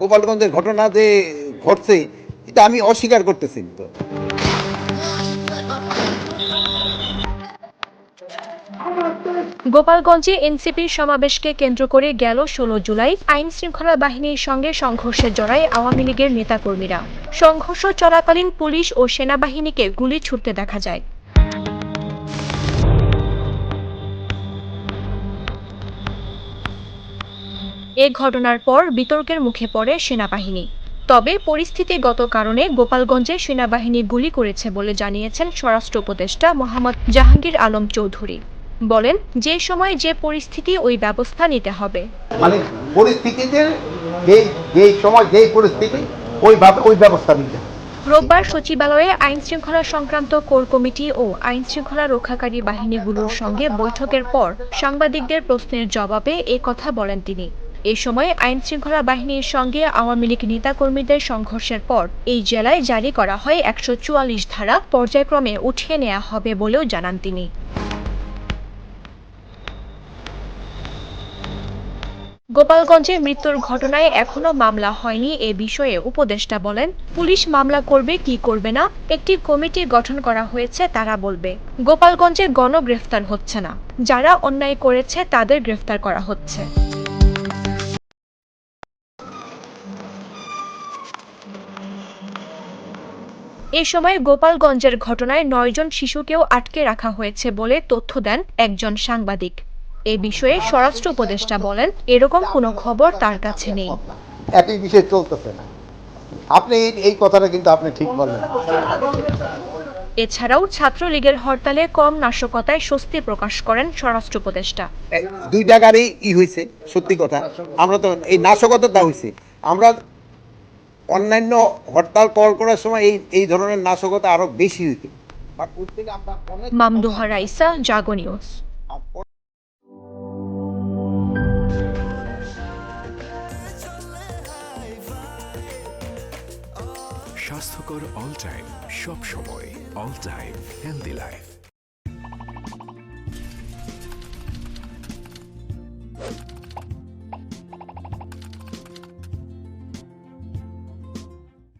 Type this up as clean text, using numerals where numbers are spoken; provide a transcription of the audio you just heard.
গোপালগঞ্জের ঘটনা যে ঘটছে এটা আমি অস্বীকার করতেছি তো। গোপালগঞ্জে এনসিপির সমাবেশকে কেন্দ্র করে গেল ১৬ জুলাই আইনশৃঙ্খলা বাহিনীর সঙ্গে সংঘর্ষে জড়ায় আওয়ামী লীগের নেতাকর্মীরা। সংঘর্ষ চলাকালীন পুলিশ ও সেনাবাহিনীকে গুলি ছুড়তে দেখা যায়। এ ঘটনার পর বিতর্কের মুখে পড়ে সেনাবাহিনী। তবে পরিস্থিতিগত কারণে গোপালগঞ্জে সেনাবাহিনী গুলি করেছে বলে জানিয়েছেন স্বরাষ্ট্র উপদেষ্টা মোহাম্মদ জাহাঙ্গীর আলম চৌধুরী। বলেন, যে সময় যে পরিস্থিতি ওই ব্যবস্থা নিতে হবে। মানে পরিস্থিতিতে যেই সময় যেই পরিস্থিতি ওই ব্যবস্থা নিতে হবে। রোববার সচিবালয়ে আইনশৃঙ্খলা সংক্রান্ত কোর কমিটি ও আইনশৃঙ্খলা রক্ষাকারী বাহিনীগুলোর সঙ্গে বৈঠকের পর সাংবাদিকদের প্রশ্নের জবাবে এ কথা বলেন তিনি। এ সময় আইনশৃঙ্খলা বাহিনীর সঙ্গে আওয়ামী লীগ নেতাকর্মীদের সংঘর্ষের পর এই জেলায় জারি করা হয় ১৪৪ ধারা পর্যায়ক্রমে উঠিয়ে নেওয়া হবে বলেও জানান তিনি। গোপালগঞ্জে মৃত্যুর ঘটনায় এখনো মামলা হয়নি এ বিষয়ে উপদেষ্টা বলেন, পুলিশ মামলা করবে কি করবে না একটি কমিটি গঠন করা হয়েছে, তারা বলবে। গোপালগঞ্জে গণগ্রেফতার হচ্ছে না, যারা অন্যায় করেছে তাদের গ্রেফতার করা হচ্ছে। এ সময় গোপালগঞ্জের ঘটনায় ৯ জন শিশুকেও আটকে রাখা হয়েছে বলে তথ্য দেন একজন সাংবাদিক। এ বিষয়ে স্বরাষ্ট্র উপদেষ্টা বলেন, এরকম কোনো খবর তার কাছে নেই। একই বিষয় চলতেছে না। আপনি এই কথাটা কিন্তু আপনি ঠিক বললেন। এছাড়াও ছাত্রলীগের হরতালে কম নাশকতায় স্বস্তি প্রকাশ করেন স্বরাষ্ট্র উপদেষ্টা। দুই জায়গারই হয়েছে, সত্যি কথা। আমরা তো এই নাশকতা হয়েছে, আমরা অন্যান্য হরতাল কল করার সময় এই ধরনের নাশকতা আরো বেশি হইতো। মামদুহা রাইসা, জাগো নিউজ। স্বাস্থ্যকর অল টাইম, সব সময় অল টাইম হেলদি লাইফ।